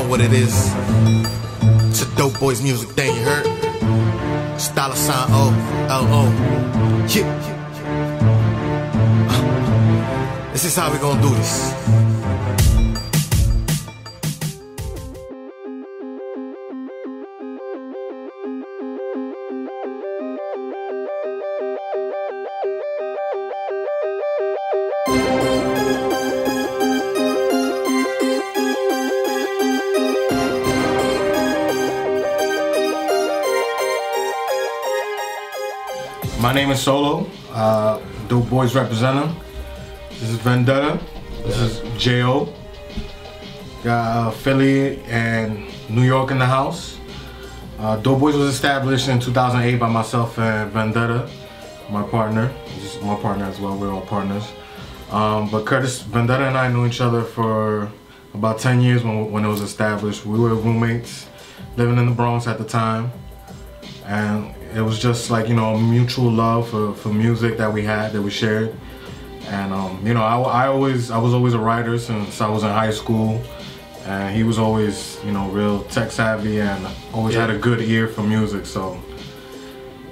know what it is. It's a dope boys music thing, you heard? $sign O-L-O. Yeah. This is how we gonna do this. My name is Solo, Dope Boys representative. This is Vendetta. This is J.O. Got Philly and New York in the house. Dope Boys was established in 2008 by myself and Vendetta, my partner. This is my partner as well, we're all partners. But Vendetta and I knew each other for about 10 years when it was established. We were roommates, living in the Bronx at the time. And it was just like, you know, a mutual love for music that we had, that we shared. And you know, I was always a writer since I was in high school. And he was always, you know, real tech savvy and always had a good ear for music, so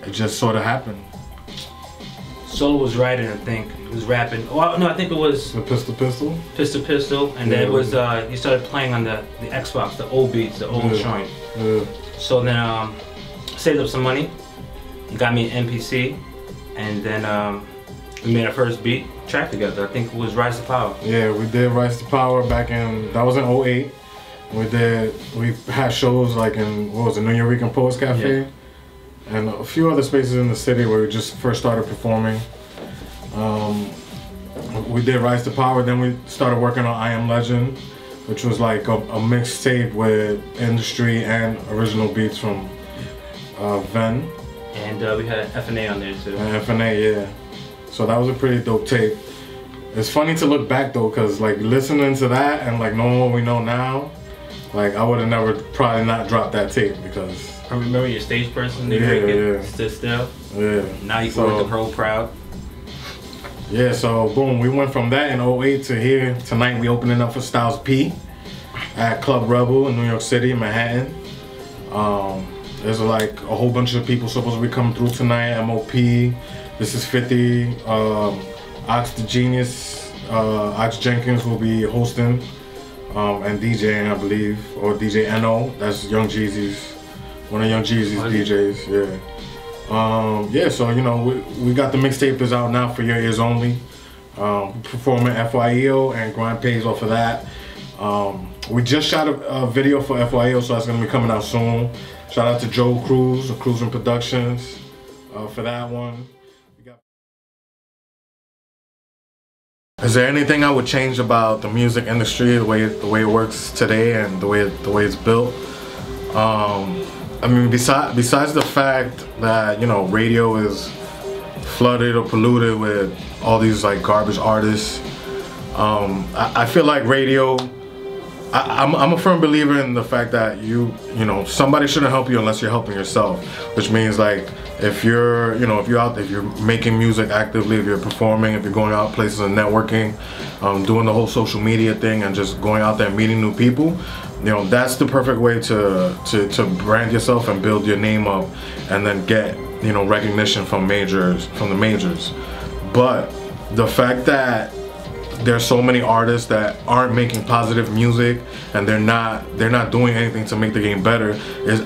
it just sort of happened. Solo was writing, I think. He was rapping. Oh no, I think it was The Pistol. Pistol, and then it was he started playing on the Xbox, the old beats, the old joint. Yeah. So then saved up some money, got me an MPC, and then we made our first beat track together. I think it was Rise to Power. Yeah, we did Rise to Power back in, that was in 08. We had shows like in, what was it, New York Poets Cafe? Yeah. And a few other spaces in the city where we just first started performing. We did Rise to Power, then we started working on I Am Legend, which was like a mixtape with industry and original beats from Ven. And we had FNA on there too. And FNA, yeah. So that was a pretty dope tape. It's funny to look back though, cause like listening to that and like knowing what we know now, like I would have never probably not dropped that tape because. I remember your stage person, they stood still. Yeah. Now you can work the pro proud. Yeah, so boom, we went from that in 08 to here. Tonight we opening up for Styles P at Club Rebel in New York City, Manhattan. There's like a whole bunch of people supposed to be coming through tonight. MOP, this is 50, Ox the Genius, Ox Jenkins will be hosting and DJing, I believe, or DJ NO, that's Young Jeezy's, one of Young Jeezy's DJs, yeah. Yeah, so you know, we got the mixtape is out now for your ears only. Performing FYEO and Grind Pays off of that. We just shot a video for FYEO, so that's gonna be coming out soon. Shout out to Joe Cruz of Cruising Productions for that one. Is there anything I would change about the music industry, the way it works today and the way it's built? I mean, besides the fact that, you know, radio is flooded or polluted with all these like garbage artists, I feel like radio. I'm a firm believer in the fact that you know, somebody shouldn't help you unless you're helping yourself, which means like if you're out there, if you're making music actively, if you're performing, if you're going out places and networking, doing the whole social media thing and just going out there and meeting new people, you know, that's the perfect way to brand yourself and build your name up and then get, you know, recognition from the majors. But the fact that there's so many artists that aren't making positive music and they're not doing anything to make the game better,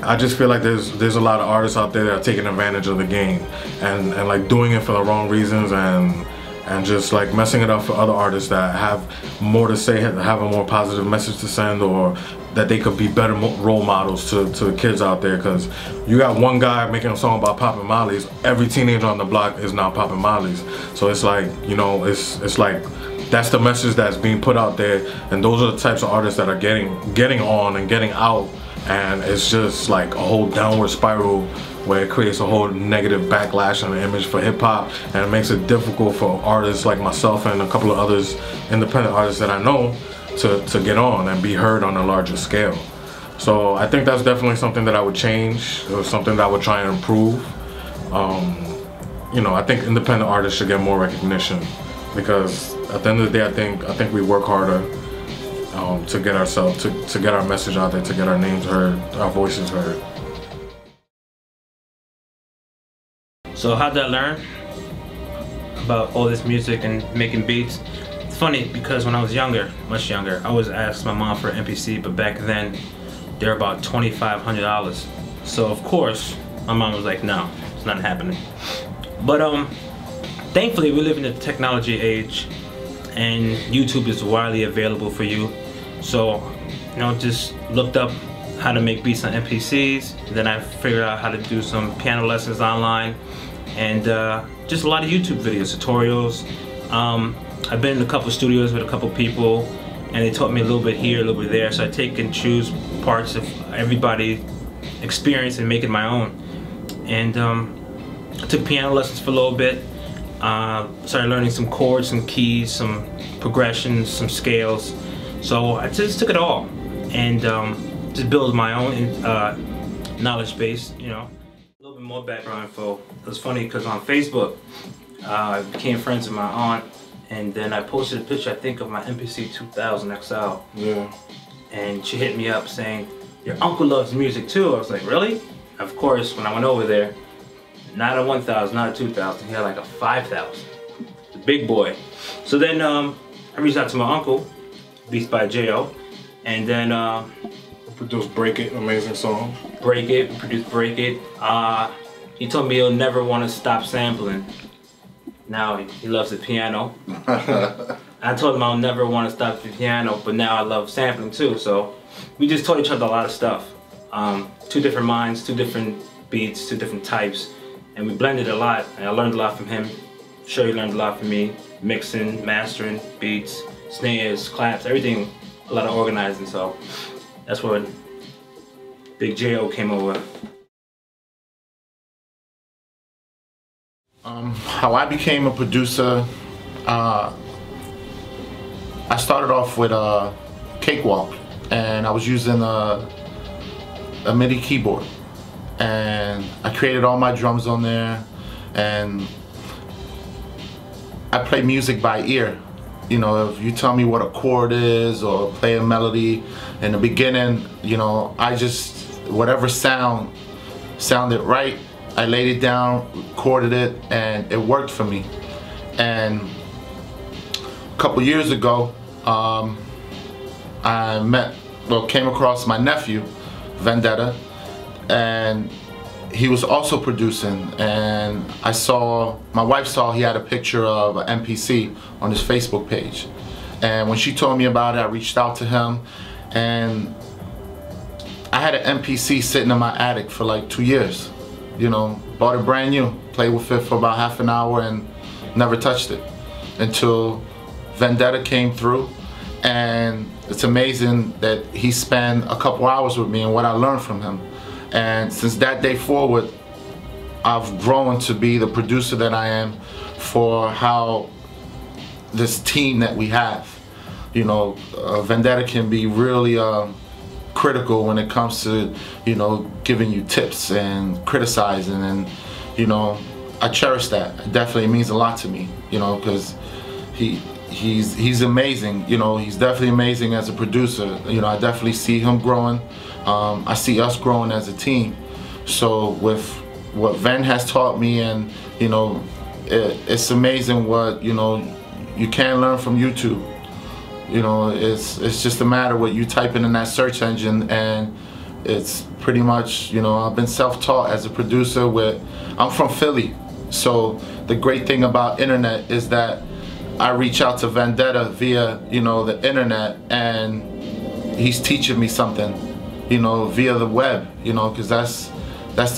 I just feel like there's a lot of artists out there that are taking advantage of the game and like doing it for the wrong reasons and just like messing it up for other artists that have more to say, have a more positive message to send, or that they could be better role models to kids out there. Because you got one guy making a song about popping mollies, every teenager on the block is now popping mollies. So it's like, you know, it's like that's the message that's being put out there, and those are the types of artists that are getting on and getting out, and it's just like a whole downward spiral where it creates a whole negative backlash on the image for hip-hop, and it makes it difficult for artists like myself and a couple of others independent artists that I know to get on and be heard on a larger scale. So I think that's definitely something that I would change, or something that I would try and improve. You know, I think independent artists should get more recognition, because at the end of the day, I think we work harder. to get ourselves, to get our message out there, to get our names heard, our voices heard. So how did I learn about all this music and making beats? It's funny because when I was younger, much younger, I always asked my mom for an MPC, but back then they were about $2,500. So of course my mom was like, no, it's not happening. But thankfully we live in the technology age and YouTube is widely available for you. So, you know, just looked up how to make beats on MPCs. Then I figured out how to do some piano lessons online, and just a lot of YouTube videos, tutorials. I've been in a couple studios with a couple people, and they taught me a little bit here, a little bit there. So I take and choose parts of everybody's experience and make it my own. And I took piano lessons for a little bit. Started learning some chords, some keys, some progressions, some scales. So I just took it all and just built my own knowledge base, you know. A little bit more background info. It was funny because on Facebook, I became friends with my aunt, and then I posted a picture, I think, of my MPC 2000 XL. Yeah. And she hit me up saying, "Your uncle loves music too." I was like, really? Of course, when I went over there, not a 1000, not a 2000, he had like a 5000. The big boy. So then I reached out to my uncle, Beats by J.O., and then Produced Break It, amazing song. Break It, produced Break It. He told me he'll never want to stop sampling. Now he loves the piano. I told him I'll never want to stop the piano, but now I love sampling too. So we just taught each other a lot of stuff. Two different minds, two different beats, two different types, and we blended a lot. And I learned a lot from him. Sure, he learned a lot from me. Mixing, mastering, beats, snares, claps, everything. A lot of organizing. So that's where Big J.O. came over. How I became a producer, I started off with a Cakewalk, and I was using a MIDI keyboard, and I created all my drums on there, and I play music by ear. You know, if you tell me what a chord is or play a melody, in the beginning, you know, I just, whatever sounded right, I laid it down, recorded it, and it worked for me. And a couple years ago, I came across my nephew, Vendetta, and he was also producing, and my wife saw he had a picture of an MPC on his Facebook page. And when she told me about it, I reached out to him, and I had an MPC sitting in my attic for like 2 years. You know, bought it brand new, played with it for about half an hour and never touched it until Vendetta came through. And it's amazing that he spent a couple hours with me and what I learned from him. And since that day forward, I've grown to be the producer that I am for how this team that we have. You know, Vendetta can be really critical when it comes to, you know, giving you tips and criticizing, and, you know, I cherish that. It definitely means a lot to me, you know, because he's amazing. You know, he's definitely amazing as a producer. You know, I definitely see him growing. I see us growing as a team. So with what Ven has taught me, and, you know, it's amazing what, you know, you can learn from YouTube. You know, it's just a matter of what you type in that search engine, and it's pretty much, you know, I've been self-taught as a producer. I'm from Philly, so the great thing about internet is that I reach out to Vendetta via, you know, the internet, and he's teaching me something, you know, via the web, you know, because that's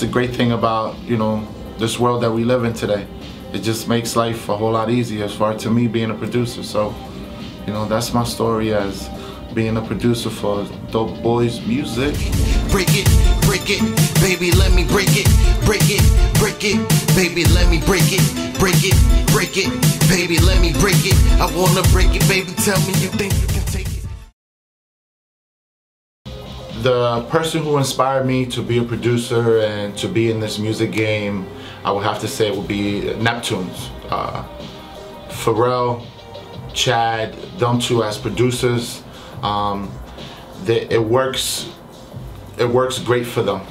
the great thing about, you know, this world that we live in today. It just makes life a whole lot easier as far to me being a producer. So, you know, that's my story as being a producer for DopeBoyzMuzik. Break it, baby, let me break it. Break it, baby, let me break it. Break it, baby, let me break it. I wanna break it, baby, tell me you think you can take it. The person who inspired me to be a producer and to be in this music game, I would have to say it would be Neptunes. Pharrell, Chad, them two as producers, It works great for them,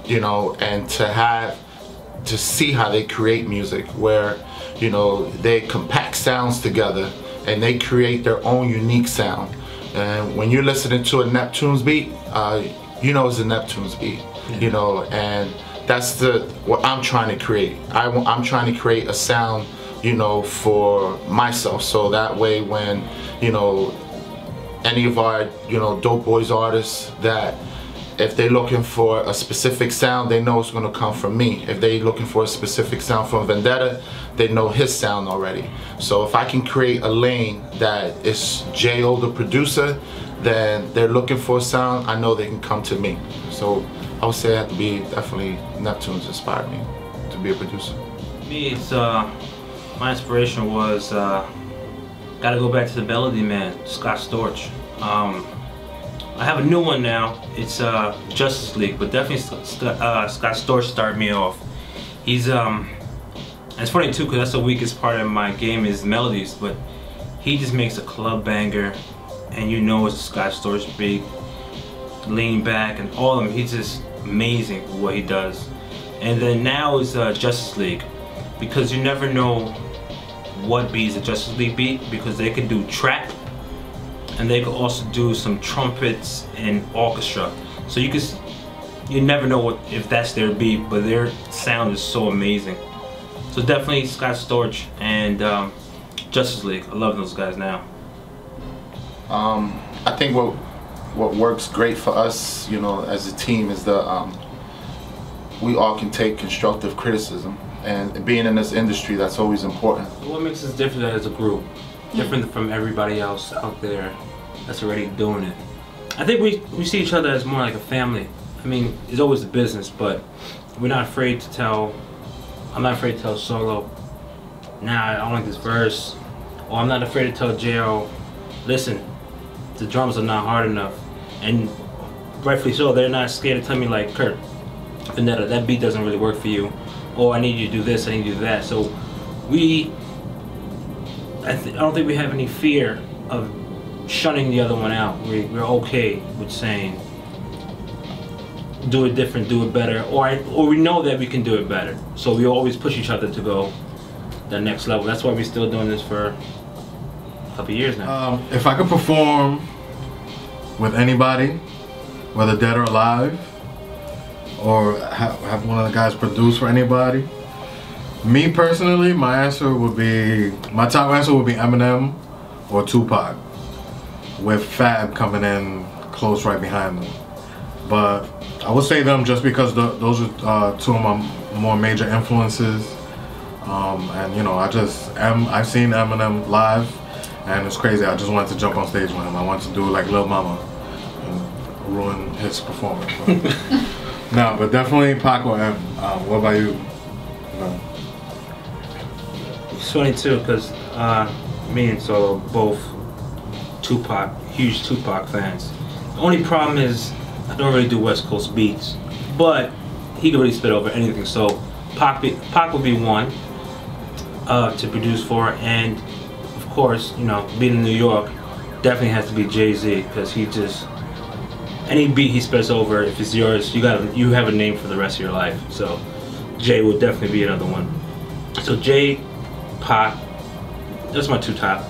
you know, and to see how they create music where, you know, they compact sounds together and they create their own unique sound. And when you're listening to a Neptune's beat, you know it's a Neptune's beat, you know, and that's what I'm trying to create. I'm trying to create a sound, you know, for myself, so that way when, you know, any of our, you know, Dope Boys artists, that if they're looking for a specific sound, they know it's gonna come from me. If they're looking for a specific sound from Vendetta, they know his sound already. So if I can create a lane that is J.O. the producer, then they're looking for a sound, I know they can come to me. So I would say it had to be definitely Neptune's inspired me to be a producer. Me, it's my inspiration was gotta go back to the Melody Man, Scott Storch. I have a new one now. It's Justice League, but definitely Scott Storch started me off. He's it's funny too, because that's the weakest part of my game is melodies, but he just makes a club banger, and you know it's a Scott Storch beat. Lean Back and all of them, he's just amazing with what he does. And then now is Justice League, because you never know what beat is a Justice League beat, because they could do trap and they could also do some trumpets and orchestra. So you never know if that's their beat, but their sound is so amazing. So definitely Scott Storch and Justice League. I love those guys now. I think what works great for us, you know, as a team is we all can take constructive criticism, and being in this industry, that's always important. What makes us different as a group, different from everybody else out there that's already doing it? I think we see each other as more like a family. I mean, it's always a business, but we're not afraid to tell. I'm not afraid to tell Solo, nah, I don't like this verse, or I'm not afraid to tell J.O., listen, the drums are not hard enough. And rightfully so, they're not scared to tell me like, Kurt, Vendetta, that beat doesn't really work for you, or I need you to do this, I need you to do that. So I don't think we have any fear of shunning the other one out. We're okay with saying, do it different, do it better, or we know that we can do it better. So we always push each other to go the next level. That's why we're still doing this for a couple years now. If I could perform with anybody, whether dead or alive, or have one of the guys produce for anybody, me personally, my top answer would be Eminem or Tupac, with Fab coming in close right behind them. But I would say them just because those are two of my more major influences. And you know, I've seen Eminem live, and it's crazy. I just wanted to jump on stage with him. I wanted to do like Lil Mama and ruin his performance. No, but definitely Pac or M. What about you? No. It's funny too, because me and Solo both huge Tupac fans. The only problem is I don't really do West Coast beats, but he can really spit over anything. So Pac would be one to produce for, and of course, you know, being in New York, definitely has to be Jay-Z, because he just, any beat he spits over, if it's yours, you have a name for the rest of your life. So Jay would definitely be another one. So Jay, Pac, that's my two top.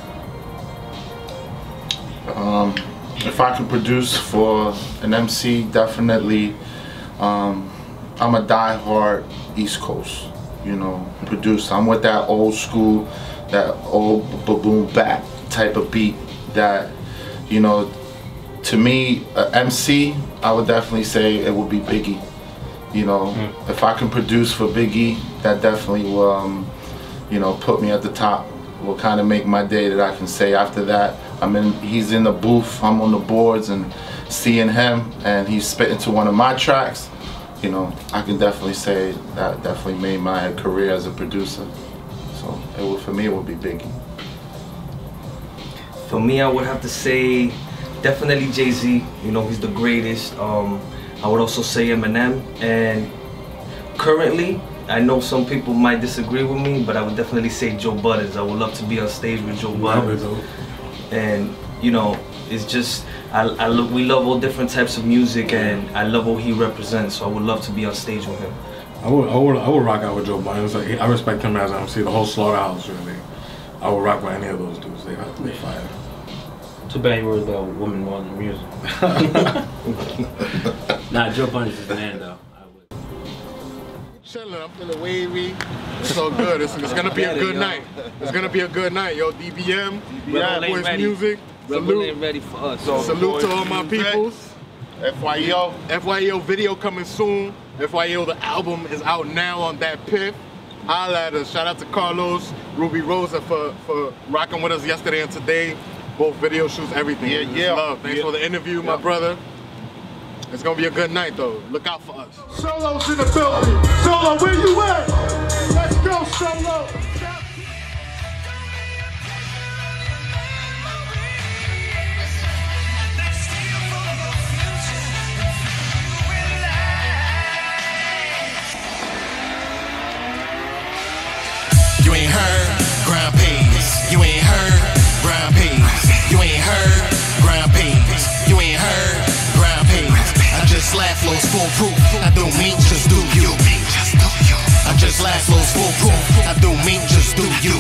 If I could produce for an MC, definitely, I'm a die-hard East Coast, you know, producer. I'm with that old school, that old boom bap type of beat that, you know, to me, MC, I would definitely say it would be Biggie. You know, if I can produce for Biggie, that definitely will, you know, put me at the top. Will kind of make my day, that I can say after that, he's in the booth, I'm on the boards, and seeing him and he's spitting to one of my tracks, you know, I can definitely say that definitely made my career as a producer. So for me, it would be Biggie. For me, I would have to say definitely Jay-Z. You know, he's the greatest. I would also say Eminem. And currently, I know some people might disagree with me, but I would definitely say Joe Buttons. I would love to be on stage with Joe Buttons. And you know, it's just we love all different types of music, and I love what he represents. So I would love to be on stage with him. I would rock out with Joe Budden. I respect him as MC. The whole Slaughterhouse, really. I would rock with any of those dudes. They fire. Too bad you were the woman more than music. Nah, Joe Budden's his man though. Chilling, I'm feeling wavy. It's all good. It's gonna be a good night. It's gonna be a good night, yo. DBM, DopeBoyzMuzik. Salute. Ready for us. So salute to all my peoples. FYEO video coming soon. FYEO, the album is out now on that Piff. Holla at us. Shout out to Carlos, Rubrirosa for rocking with us yesterday and today. Both video shoots, everything. Yeah. Love. Thanks for the interview, my brother. It's gonna be a good night though. Look out for us. Solo's in the building. Solo, where you at? Let's go, Solo. You ain't heard ground peas. You ain't heard ground peas. You ain't heard ground peas. You ain't heard ground peas. I just laugh flows foolproof. I don't mean just do you. I just laugh flows foolproof. I don't mean just do you.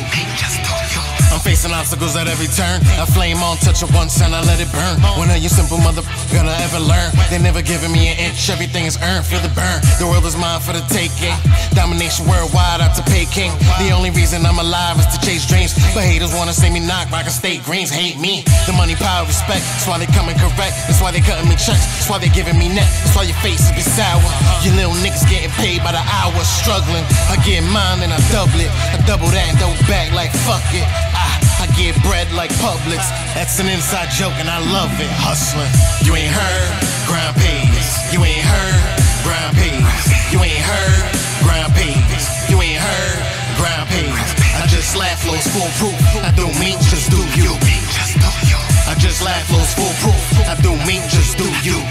I'm facing obstacles at every turn. I flame on, touch it once and I let it burn. When are you simple motherfucker gonna ever learn? They never giving me an inch, everything is earned. Feel the burn, the world is mine for the taking. Domination worldwide, out to pay king. The only reason I'm alive is to chase dreams. But haters wanna see me knock, rockin' state greens. Hate me, the money, power, respect. That's why they coming correct, that's why they cutting me checks. That's why they giving me net, that's why your face is sour. You little niggas getting paid by the hour, struggling. I get mine and I double it. I double that and double back like fuck it. I get bread like Publix. That's an inside joke and I love it. Hustling. You ain't heard ground peas. You ain't heard ground peas. You ain't heard ground peas. You ain't heard ground peas. I just laugh flows foolproof. I don't mean just do you. I just laugh flows foolproof. I don't mean just do you.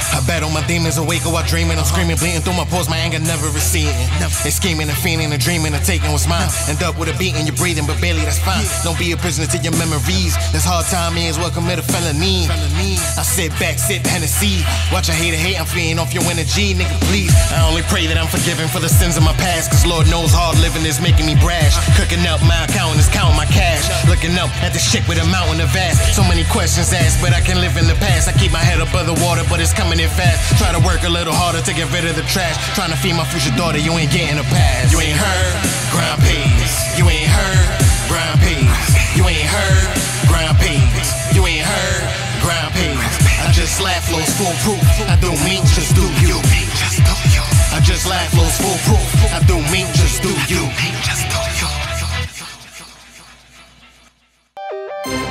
I bet on my demons awake or I dreaming. I'm screaming, bleeding through my pores, my anger never receding. They scheming and fiending and dreaming and taking what's mine. End up with a beating, you're breathing, but barely that's fine. Don't be a prisoner to your memories. This hard time is what commit a felony. I sit back, sip Hennessy. Watch a hater hate, I'm feeding off your energy, nigga, please. I only pray that I'm forgiven for the sins of my past, cause Lord knows hard living is making me brash. Cooking up my account is counting my cash. Looking up at the shit with a mountain of ass. So many questions asked, but I can live in the past. I keep my head above the water, but it's coming in fast. Try to work a little harder to get rid of the trash. Trying to feed my future daughter, you ain't getting a pass. You ain't heard ground peas. You ain't heard ground peas. You ain't heard ground peas. You ain't heard ground peas. I just laugh flows foolproof. I don't mean just do you. I just laugh flows foolproof. I don't mean just do you.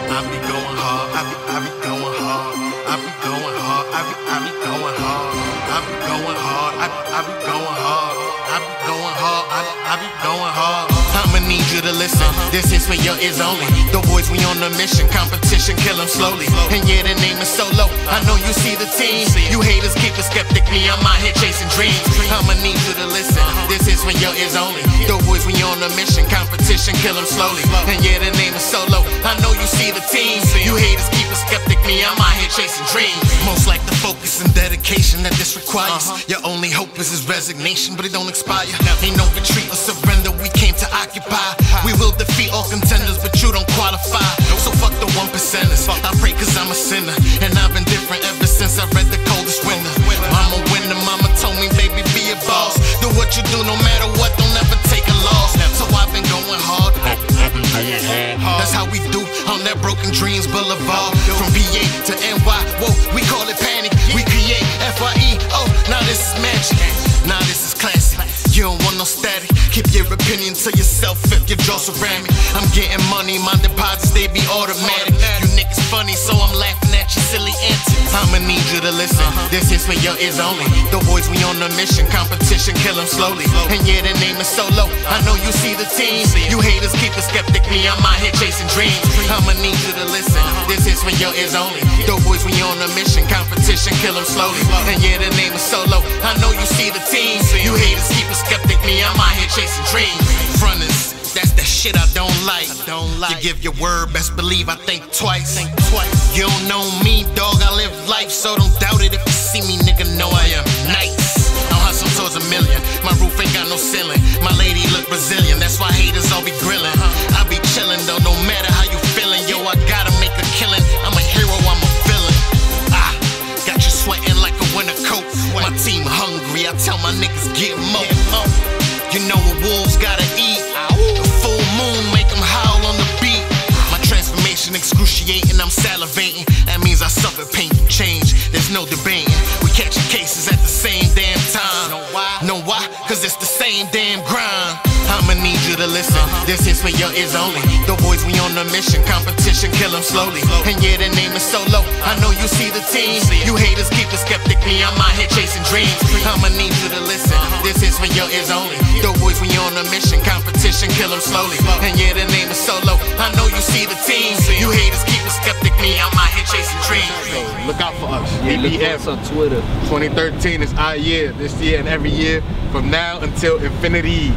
I be going hard. I be going hard. I be going hard. I be going hard. I be going hard. I be going hard. I be going hard. I be going hard. I'ma need you to listen. This is for your ears only. The boys, we on a mission. Competition, kill them slowly. And yeah, the name is Solo. I know you see the team. You haters keep a skeptic. Me, I'm out here chasing dreams. I'ma need you to listen. This is for your ears only. The boys, we on a mission. Competition, kill them slowly. And yeah, the name is Solo. I know you see the team. You haters keep a skeptic. Me, I'm out here chasing dreams. Most like the focus and dedication that this requires. Your only hope is his resignation, but it don't expire. Ain't no retreat or surrender. We came to occupy. We will defeat all contenders, but you don't qualify. So fuck the 1%ers. I pray cause I'm a sinner, and I've been different ever since I read The Coldest Winter. I'm a winner, mama told me, baby, be a boss. Do what you do, no matter what, don't ever take a loss. So I've been going hard. That's how we do on that Broken Dreams Boulevard. From VA to NY, whoa, we call it panic. We create FYEO, now this is magic. Now this is classic. You don't want no static. Keep your opinion to yourself if your jaws around me. I'm getting money, my deposits, they be automatic. You niggas funny, so I'm laughing at your silly antics. I'ma need you to listen. This is for your ears only. The boys, we on a mission. Competition, kill them slowly. And yeah, the name is Solo. I know you see the team. You haters keep a skeptic. Me, I'm out here chasing dreams. I'ma need you to listen. This is for your ears only. The boys, we on a mission. Competition, kill them slowly. And yeah, the name is Solo. I know you see the team. You haters keep a skeptic. Me, I'm out here chasing dreams. Fronters, that's the shit. shit I don't like. You give your word, best believe I think twice. You don't know me, dog, I live life, so don't doubt it if you see me, nigga, know I am nice. I'm hustling towards a million, my roof ain't got no ceiling. My lady look Brazilian, that's why haters all be grilling. I be chillin' though, no matter how you feeling. Yo, I gotta make a killing, I'm a hero, I'm a villain. Got you sweating like a winter coat. My team hungry, I tell my niggas get more. You know what wolves gotta eat. The full moon make them howl on the beat. My transformation excruciating, I'm salivating. That means I suffer painful change, there's no debating. We catching cases at the same damn time. Know why? Cause it's the same damn grind. I'ma need you to listen, this is for your ears only. The boys, we on a mission, competition, kill them slowly. And yeah, the name is solo, I know you see the team. You haters keep a skeptic, me, I'm out here chasing dreams. I'ma need you to listen, this is for your ears only. The boys, we on a mission, competition, kill them slowly. And yeah, the name is solo, I know you see the team. You haters keep a skeptic, me, I'm out here chasing dreams. Look out for us. Yeah, look DBM. for us on Twitter. 2013 is our year, this year and every year from now until infinity.